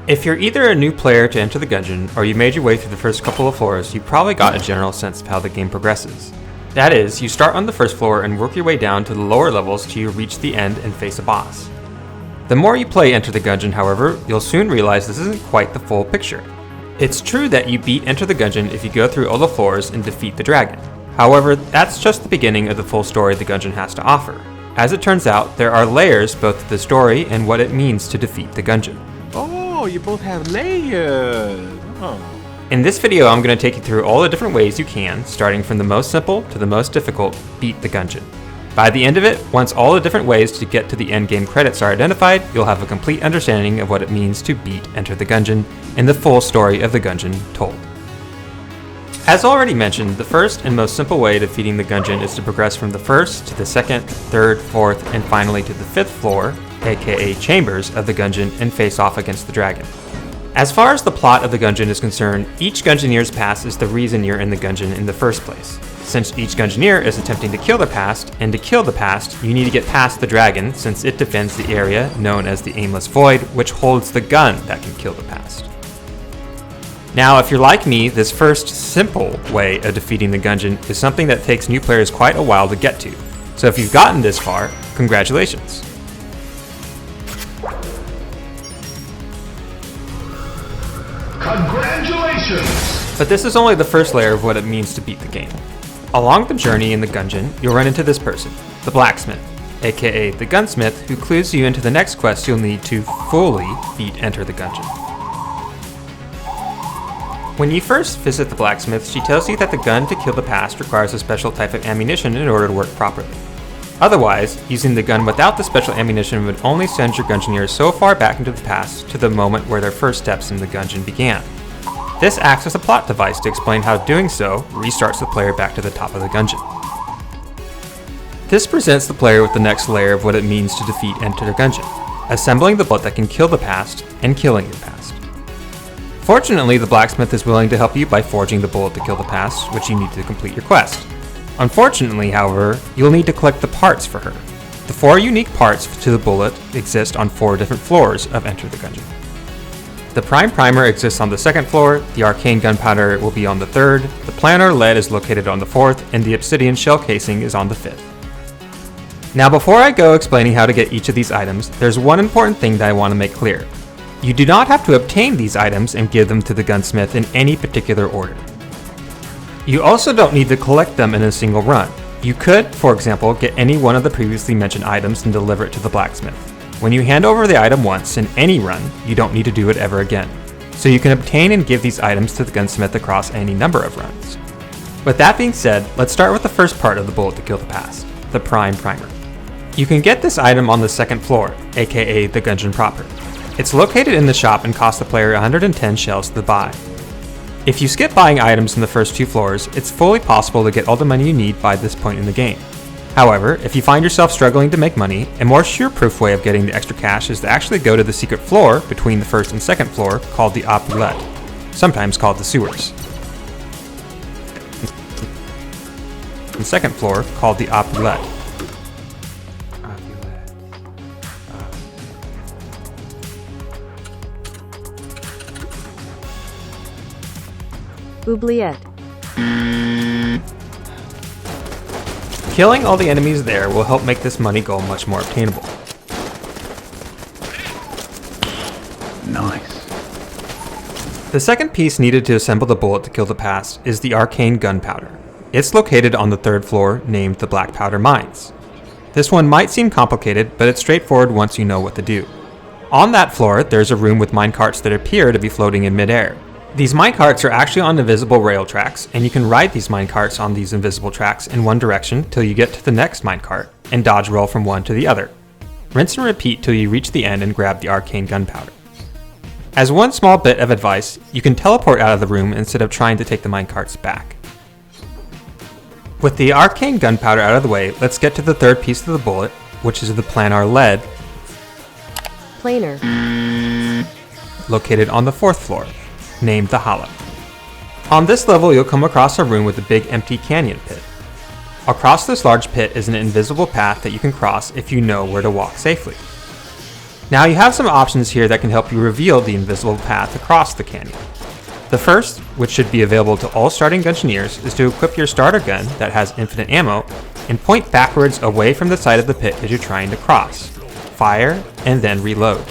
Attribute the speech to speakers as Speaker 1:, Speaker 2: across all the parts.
Speaker 1: If you're either a new player to Enter the Gungeon, or you made your way through the first couple of floors, you probably got a general sense of how the game progresses. That is, you start on the first floor and work your way down to the lower levels till you reach the end and face a boss. The more you play Enter the Gungeon, however, you'll soon realize this isn't quite the full picture. It's true that you beat Enter the Gungeon if you go through all the floors and defeat the dragon. However, that's just the beginning of the full story the Gungeon has to offer. As it turns out, there are layers both to the story and what it means to defeat the Gungeon.
Speaker 2: Oh, you both have layers. Oh.
Speaker 1: In this video, I'm going to take you through all the different ways you can, starting from the most simple to the most difficult, beat the Gungeon. By the end of it, once all the different ways to get to the endgame credits are identified, you'll have a complete understanding of what it means to beat Enter the Gungeon and the full story of the Gungeon told. As already mentioned, the first and most simple way to defeating the Gungeon is to progress from the first to the second, third, fourth, and finally to the fifth floor, aka chambers of the Gungeon, and face off against the dragon. As far as the plot of the Gungeon is concerned, each Gungeoneer's past is the reason you're in the Gungeon in the first place. Since each Gungeoneer is attempting to kill the past, and to kill the past, you need to get past the dragon since it defends the area known as the Aimless Void, which holds the gun that can kill the past. Now, if you're like me, this first simple way of defeating the Gungeon is something that takes new players quite a while to get to. So if you've gotten this far, congratulations.
Speaker 3: Congratulations!
Speaker 1: But this is only the first layer of what it means to beat the game. Along the journey in the Gungeon, you'll run into this person, the blacksmith, aka the gunsmith, who clues you into the next quest you'll need to fully beat Enter the Gungeon. When you first visit the blacksmith, she tells you that the gun to kill the past requires a special type of ammunition in order to work properly. Otherwise, using the gun without the special ammunition would only send your Gungeoneers so far back into the past to the moment where their first steps in the Gungeon began. This acts as a plot device to explain how doing so restarts the player back to the top of the Gungeon. This presents the player with the next layer of what it means to defeat Enter the Gungeon, assembling the bullet that can kill the past and killing your past. Fortunately, the blacksmith is willing to help you by forging the bullet to kill the past, which you need to complete your quest. Unfortunately, however, you'll need to collect the parts for her. The 4 unique parts to the bullet exist on 4 different floors of Enter the Gungeon. The prime primer exists on the 2nd floor, the arcane gunpowder will be on the 3rd, the planar lead is located on the 4th, and the obsidian shell casing is on the 5th. Now before I go explaining how to get each of these items, there's one important thing that I want to make clear. You do not have to obtain these items and give them to the gunsmith in any particular order. You also don't need to collect them in a single run. You could, for example, get any one of the previously mentioned items and deliver it to the blacksmith. When you hand over the item once in any run, you don't need to do it ever again. So you can obtain and give these items to the gunsmith across any number of runs. With that being said, let's start with the first part of the bullet to kill the past, the prime primer. You can get this item on the 2nd floor, aka the Gungeon proper. It's located in the shop and costs the player 110 shells to buy. If you skip buying items in the first 2 floors, it's fully possible to get all the money you need by this point in the game. However, if you find yourself struggling to make money, a more sure-proof way of getting the extra cash is to actually go to the secret floor between the 1st and 2nd floor called the Opulette, sometimes called the sewers. The 2nd floor called the Opulette.
Speaker 4: Oubliette.
Speaker 1: Killing all the enemies there will help make this money goal much more obtainable.
Speaker 3: Nice.
Speaker 1: The second piece needed to assemble the bullet to kill the past is the arcane gunpowder. It's located on the 3rd floor, named the Black Powder Mines. This one might seem complicated, but it's straightforward once you know what to do. On that floor, there's a room with minecarts that appear to be floating in midair. These minecarts are actually on invisible rail tracks, and you can ride these minecarts on these invisible tracks in one direction till you get to the next minecart, and dodge roll from one to the other. Rinse and repeat till you reach the end and grab the arcane gunpowder. As one small bit of advice, you can teleport out of the room instead of trying to take the minecarts back. With the arcane gunpowder out of the way, let's get to the 3rd piece of the bullet, which is the planar lead,
Speaker 4: Planar.
Speaker 1: located on the 4th floor, named the Hollow. On this level, you'll come across a room with a big empty canyon pit. Across this large pit is an invisible path that you can cross if you know where to walk safely. Now you have some options here that can help you reveal the invisible path across the canyon. The first, which should be available to all starting Gungeoneers, is to equip your starter gun that has infinite ammo and point backwards away from the side of the pit as you're trying to cross. Fire, and then reload.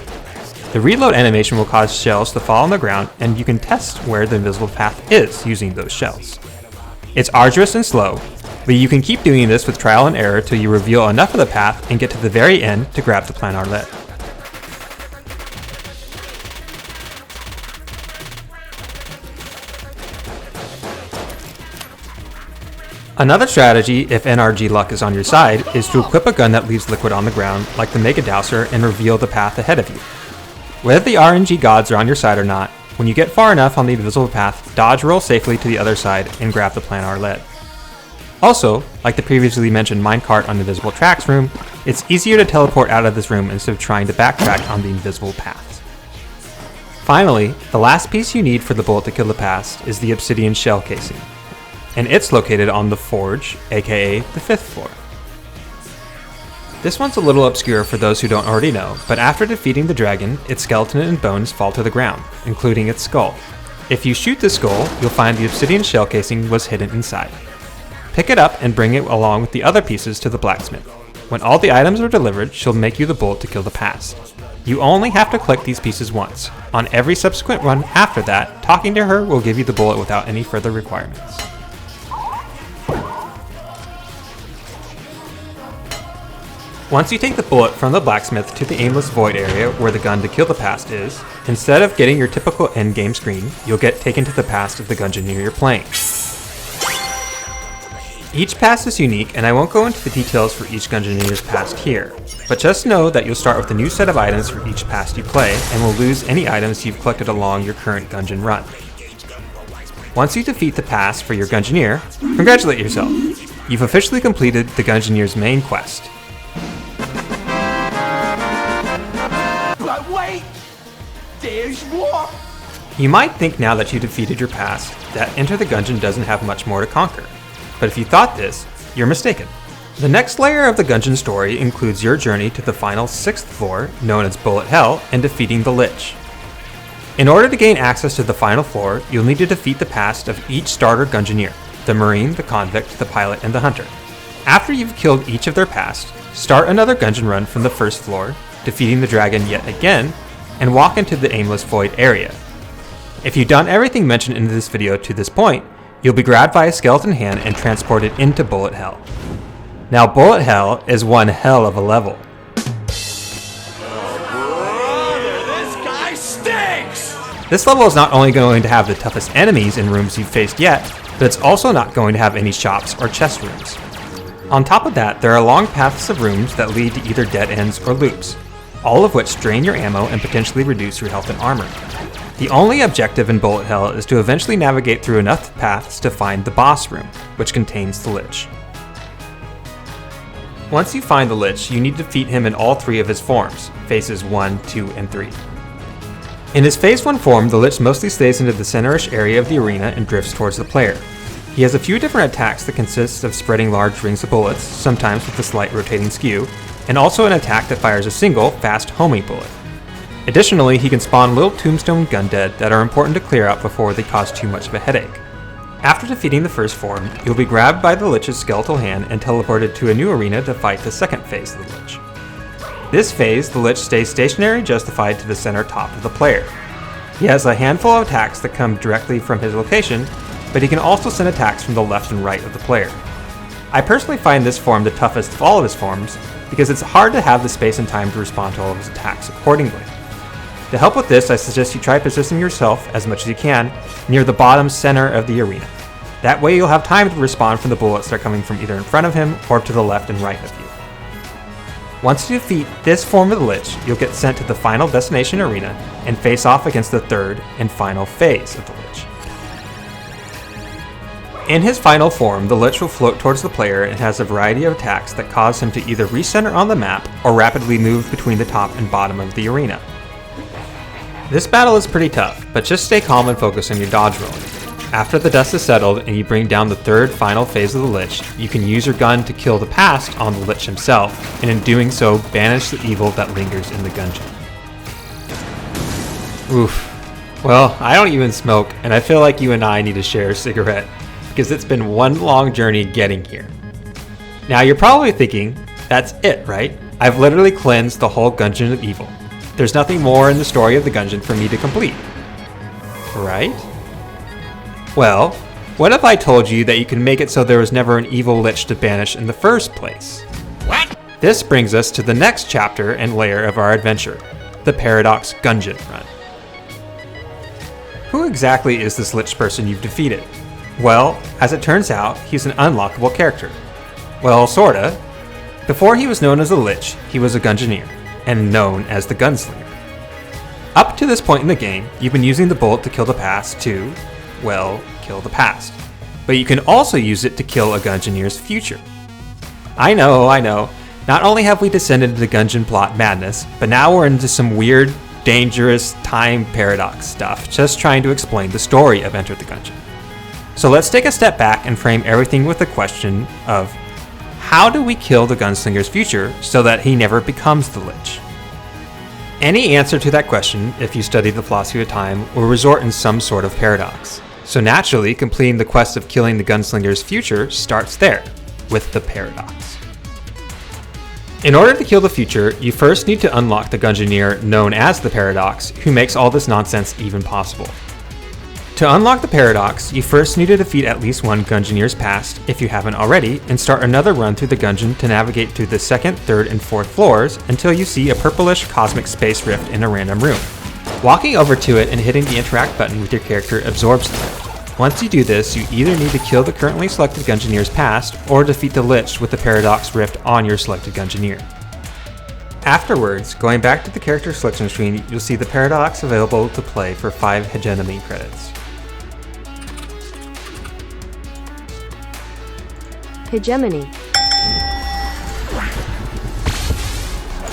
Speaker 1: The reload animation will cause shells to fall on the ground, and you can test where the invisible path is using those shells. It's arduous and slow, but you can keep doing this with trial and error till you reveal enough of the path and get to the very end to grab the planar lead. Another strategy, if NRG luck is on your side, is to equip a gun that leaves liquid on the ground, like the Mega Dowser, and reveal the path ahead of you. Whether the RNG gods are on your side or not, when you get far enough on the invisible path, dodge roll safely to the other side and grab the planar lead. Also, like the previously mentioned minecart on the Invisible Tracks room, it's easier to teleport out of this room instead of trying to backtrack on the invisible paths. Finally, the last piece you need for the bullet to kill the past is the obsidian shell casing, and it's located on the forge, aka the 5th floor. This one's a little obscure for those who don't already know, but after defeating the dragon, its skeleton and bones fall to the ground, including its skull. If you shoot the skull, you'll find the obsidian shell casing was hidden inside. Pick it up and bring it along with the other pieces to the blacksmith. When all the items are delivered, she'll make you the bullet to kill the past. You only have to collect these pieces once. On every subsequent run after that, talking to her will give you the bullet without any further requirements. Once you take the bullet from the blacksmith to the aimless void area where the gun to kill the past is, instead of getting your typical endgame screen, you'll get taken to the past of the Gungeoneer you're playing. Each past is unique, and I won't go into the details for each Gungeoneer's past here, but just know that you'll start with a new set of items for each past you play, and will lose any items you've collected along your current Gungeon run. Once you defeat the past for your Gungeoneer, congratulate yourself! You've officially completed the Gungeoneer's main quest.
Speaker 2: There's more!
Speaker 1: You might think now that you defeated your past that Enter the Gungeon doesn't have much more to conquer, but if you thought this, you're mistaken. The next layer of the Gungeon story includes your journey to the final 6th floor, known as Bullet Hell, and defeating the Lich. In order to gain access to the final floor, you'll need to defeat the past of each starter Gungeoneer, the Marine, the Convict, the Pilot, and the Hunter. After you've killed each of their past, start another Gungeon run from the 1st floor, defeating the dragon yet again, and walk into the aimless void area. If you've done everything mentioned in this video to this point, you'll be grabbed by a skeleton hand and transported into Bullet Hell. Now Bullet Hell is one hell of a level.
Speaker 2: This guy stinks!
Speaker 1: This level is not only going to have the toughest enemies in rooms you've faced yet, but it's also not going to have any shops or chest rooms. On top of that, there are long paths of rooms that lead to either dead ends or loops, all of which drain your ammo and potentially reduce your health and armor. The only objective in Bullet Hell is to eventually navigate through enough paths to find the boss room, which contains the Lich. Once you find the Lich, you need to defeat him in all 3 of his forms, phases 1, 2, and 3. In his phase 1 form, the Lich mostly stays into the center-ish area of the arena and drifts towards the player. He has a few different attacks that consist of spreading large rings of bullets, sometimes with a slight rotating skew, and also an attack that fires a single, fast homing bullet. Additionally, he can spawn little tombstone gundead that are important to clear out before they cause too much of a headache. After defeating the first form, you'll be grabbed by the Lich's skeletal hand and teleported to a new arena to fight the second phase of the Lich. This phase, the Lich stays stationary justified to the center top of the player. He has a handful of attacks that come directly from his location, but he can also send attacks from the left and right of the player. I personally find this form the toughest of all of his forms, because it's hard to have the space and time to respond to all of his attacks accordingly. To help with this, I suggest you try positioning yourself, as much as you can, near the bottom center of the arena. That way you'll have time to respond from the bullets that are coming from either in front of him or to the left and right of you. Once you defeat this form of the Lich, you'll get sent to the final destination arena and face off against the 3rd and final phase of the Lich. In his final form, the Lich will float towards the player and has a variety of attacks that cause him to either recenter on the map or rapidly move between the top and bottom of the arena. This battle is pretty tough, but just stay calm and focus on your dodge rolling. After the dust is settled and you bring down the 3rd final phase of the Lich, you can use your gun to kill the past on the Lich himself, and in doing so, banish the evil that lingers in the Gungeon. Oof. Well, I don't even smoke, and I feel like you and I need to share a cigarette, because it's been one long journey getting here. Now you're probably thinking, that's it, right? I've literally cleansed the whole Gungeon of evil. There's nothing more in the story of the Gungeon for me to complete. Right? Well, what if I told you that you can make it so there was never an evil Lich to banish in the first place?
Speaker 2: What?
Speaker 1: This brings us to the next chapter and layer of our adventure, the Paradox Gungeon Run. Who exactly is this Lich person you've defeated? Well, as it turns out, he's an unlockable character. Well, sorta. Before he was known as a Lich, he was a Gungeoneer, and known as the Gunslinger. Up to this point in the game, you've been using the bullet to kill the past to, well, kill the past. But you can also use it to kill a Gungeoneer's future. I know. Not only have we descended into Gungeon plot madness, but now we're into some weird, dangerous time paradox stuff, just trying to explain the story of Enter the Gungeon. So let's take a step back and frame everything with the question of, how do we kill the Gunslinger's future so that he never becomes the Lich? Any answer to that question, if you study the philosophy of time, will resort in some sort of paradox. So naturally, completing the quest of killing the Gunslinger's future starts there, with the paradox. In order to kill the future, you first need to unlock the Gungeoneer known as the Paradox, who makes all this nonsense even possible. To unlock the Paradox, you first need to defeat at least one Gungeoneer's past, if you haven't already, and start another run through the Gungeon to navigate to the 2nd, 3rd, and 4th floors until you see a purplish cosmic space rift in a random room. Walking over to it and hitting the interact button with your character absorbs the rift. Once you do this, you either need to kill the currently selected Gungeoneer's past, or defeat the Lich with the Paradox rift on your selected Gungeoneer. Afterwards, going back to the character selection screen, you'll see the Paradox available to play for 5 hegemony credits.
Speaker 4: Hegemony.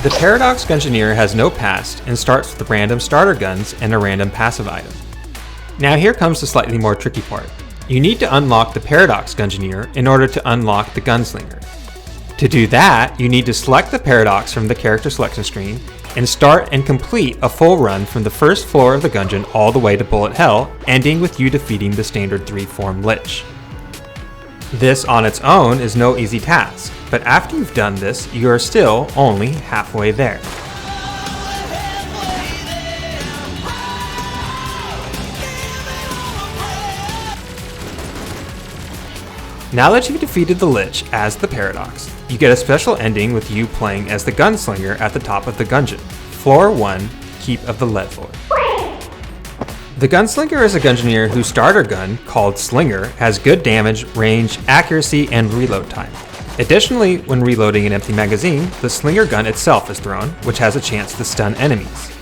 Speaker 1: The Paradox Gungeoneer has no past and starts with random starter guns and a random passive item. Now here comes the slightly more tricky part. You need to unlock the Paradox Gungeoneer in order to unlock the Gunslinger. To do that, you need to select the Paradox from the character selection screen and start and complete a full run from the first floor of the Gungeon all the way to Bullet Hell, ending with you defeating the standard 3-form Lich. This on its own is no easy task, but after you've done this, you are still only halfway there. Now that you've defeated the Lich as the Paradox, you get a special ending with you playing as the Gunslinger at the top of the Gungeon, Floor 1, Keep of the Lead Lord. The Gunslinger is a Gungeoneer whose starter gun, called Slinger, has good damage, range, accuracy, and reload time. Additionally, when reloading an empty magazine, the Slinger gun itself is thrown, which has a chance to stun enemies.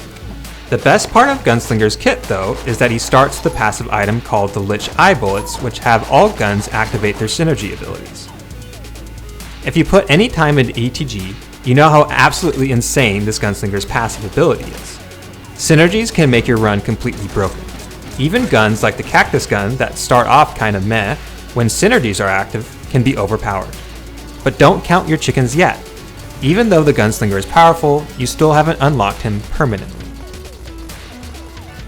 Speaker 1: The best part of Gunslinger's kit, though, is that he starts with a passive item called the Lich Eye Bullets, which have all guns activate their synergy abilities. If you put any time into ETG, you know how absolutely insane this Gunslinger's passive ability is. Synergies can make your run completely broken. Even guns like the Cactus Gun that start off kinda meh, when synergies are active, can be overpowered. But don't count your chickens yet. Even though the Gunslinger is powerful, you still haven't unlocked him permanently.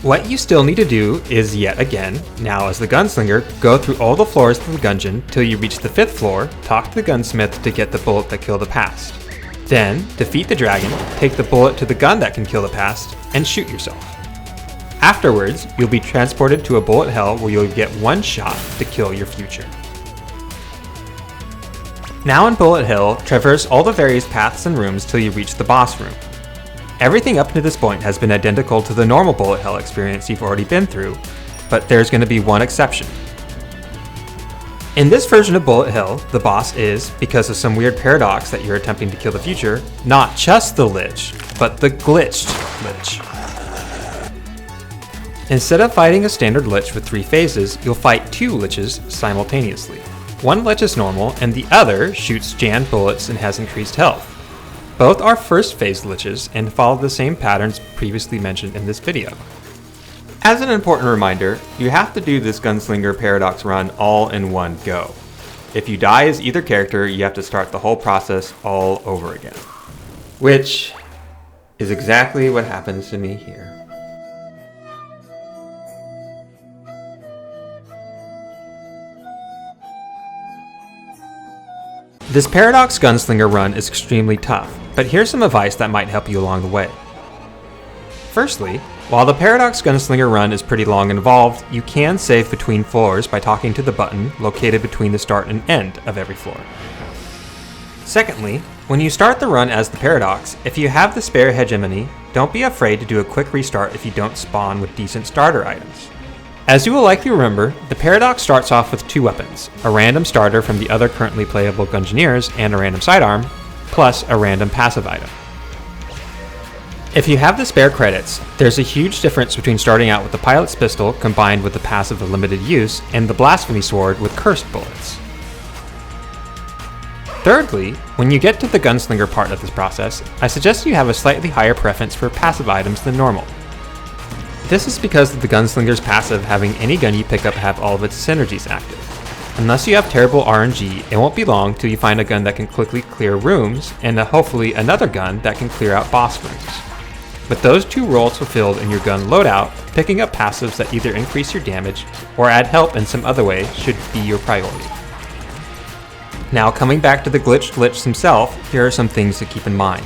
Speaker 1: What you still need to do is, yet again, now as the Gunslinger, go through all the floors of the Gungeon till you reach the 5th floor, talk to the gunsmith to get the bullet that killed the past. Then, defeat the dragon, take the bullet to the gun that can kill the past, and shoot yourself. Afterwards, you'll be transported to a bullet hell where you'll get one shot to kill your future. Now in Bullet Hill, traverse all the various paths and rooms till you reach the boss room. Everything up to this point has been identical to the normal Bullet Hell experience you've already been through, but there's going to be one exception. In this version of Bullet Hill, the boss is, because of some weird paradox that you're attempting to kill the future, not just the Lich, but the glitched Lich. Instead of fighting a standard Lich with 3 phases, you'll fight 2 Liches simultaneously. One Lich is normal, and the other shoots jammed bullets and has increased health. Both are first phase Liches and follow the same patterns previously mentioned in this video. As an important reminder, you have to do this Gunslinger Paradox run all in one go. If you die as either character, you have to start the whole process all over again. Which is exactly what happens to me here. This Paradox Gunslinger Run is extremely tough, but here's some advice that might help you along the way. Firstly, while the Paradox Gunslinger Run is pretty long and involved, you can save between floors by talking to the button located between the start and end of every floor. Secondly, when you start the run as the Paradox, if you have the spare hegemony, don't be afraid to do a quick restart if you don't spawn with decent starter items. As you will likely remember, the Paradox starts off with 2 weapons, a random starter from the other currently playable Gungeoneers and a random sidearm, plus a random passive item. If you have the spare credits, there's a huge difference between starting out with the Pilot's Pistol combined with the passive of limited use and the Blasphemy Sword with cursed bullets. Thirdly, when you get to the Gunslinger part of this process, I suggest you have a slightly higher preference for passive items than normal. This is because of the Gunslinger's passive having any gun you pick up have all of its synergies active. Unless you have terrible RNG, it won't be long till you find a gun that can quickly clear rooms, and hopefully another gun that can clear out boss rooms. With those 2 roles fulfilled in your gun loadout, picking up passives that either increase your damage or add help in some other way should be your priority. Now coming back to the glitched Lich himself, here are some things to keep in mind.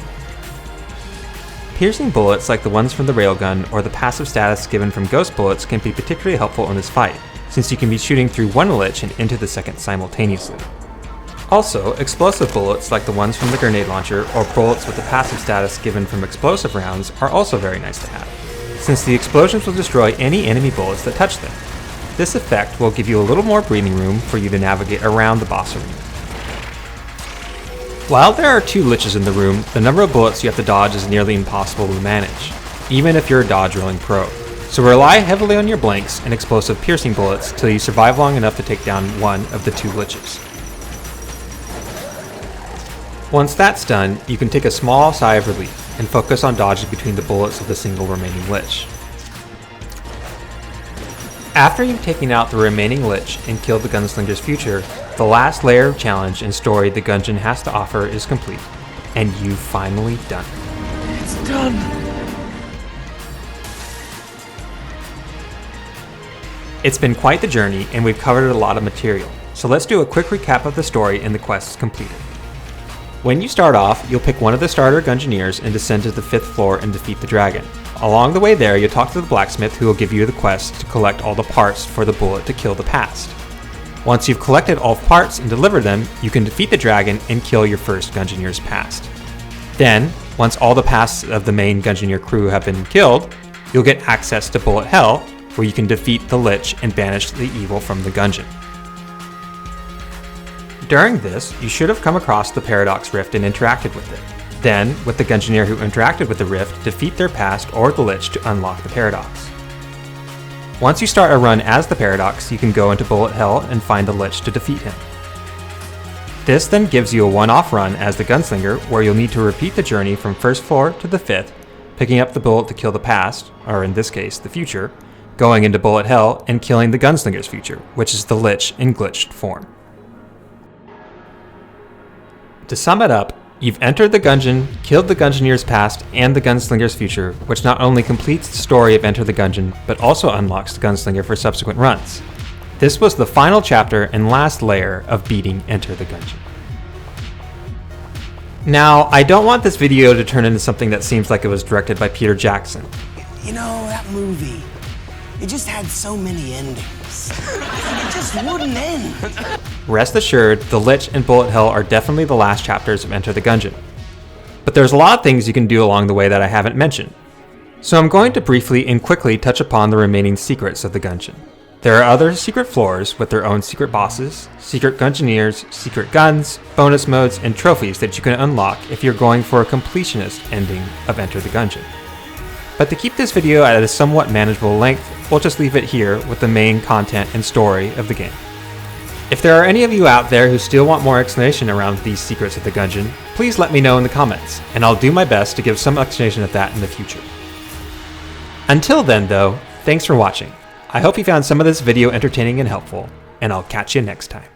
Speaker 1: Piercing bullets like the ones from the railgun or the passive status given from ghost bullets can be particularly helpful in this fight, since you can be shooting through one Lich and into the second simultaneously. Also, explosive bullets like the ones from the grenade launcher or bullets with the passive status given from explosive rounds are also very nice to have, since the explosions will destroy any enemy bullets that touch them. This effect will give you a little more breathing room for you to navigate around the boss arena. While there are 2 Liches in the room, the number of bullets you have to dodge is nearly impossible to manage, even if you're a dodge rolling pro. So rely heavily on your blanks and explosive piercing bullets till you survive long enough to take down one of the 2 Liches. Once that's done, you can take a small sigh of relief and focus on dodging between the bullets of the single remaining Lich. After you've taken out the remaining Lich and killed the Gunslinger's future, the last layer of challenge and story the Gungeon has to offer is complete, and you've finally done it.
Speaker 2: It's done!
Speaker 1: It's been quite the journey, and we've covered a lot of material, so let's do a quick recap of the story and the quests completed. When you start off, you'll pick one of the starter Gungeoneers and descend to the 5th floor and defeat the dragon. Along the way there, you'll talk to the blacksmith who will give you the quest to collect all the parts for the bullet to kill the past. Once you've collected all parts and delivered them, you can defeat the dragon and kill your first Gungeoneer's past. Then, once all the pasts of the main Gungeoneer crew have been killed, you'll get access to Bullet Hell, where you can defeat the Lich and banish the evil from the Gungeon. During this, you should have come across the Paradox Rift and interacted with it. Then, with the Gungeoneer who interacted with the Rift, defeat their past or the Lich to unlock the Paradox. Once you start a run as the Paradox, you can go into Bullet Hell and find the Lich to defeat him. This then gives you a one-off run as the Gunslinger, where you'll need to repeat the journey from 1st floor to the 5th, picking up the bullet to kill the past, or in this case, the future, going into Bullet Hell and killing the Gunslinger's future, which is the Lich in glitched form. To sum it up, you've entered the Gungeon, killed the Gungeoneer's past and the Gunslinger's future, which not only completes the story of Enter the Gungeon, but also unlocks the Gunslinger for subsequent runs. This was the final chapter and last layer of beating Enter the Gungeon. Now, I don't want this video to turn into something that seems like it was directed by Peter Jackson.
Speaker 3: You know, that movie, it just had so many endings. It just wouldn't end.
Speaker 1: Rest assured, the Lich and Bullet Hell are definitely the last chapters of Enter the Gungeon. But there's a lot of things you can do along the way that I haven't mentioned. So I'm going to briefly and quickly touch upon the remaining secrets of the Gungeon. There are other secret floors with their own secret bosses, secret Gungeoneers, secret guns, bonus modes, and trophies that you can unlock if you're going for a completionist ending of Enter the Gungeon. But to keep this video at a somewhat manageable length, we'll just leave it here with the main content and story of the game. If there are any of you out there who still want more explanation around these secrets of the Gungeon, please let me know in the comments, and I'll do my best to give some explanation of that in the future. Until then though, thanks for watching. I hope you found some of this video entertaining and helpful, and I'll catch you next time.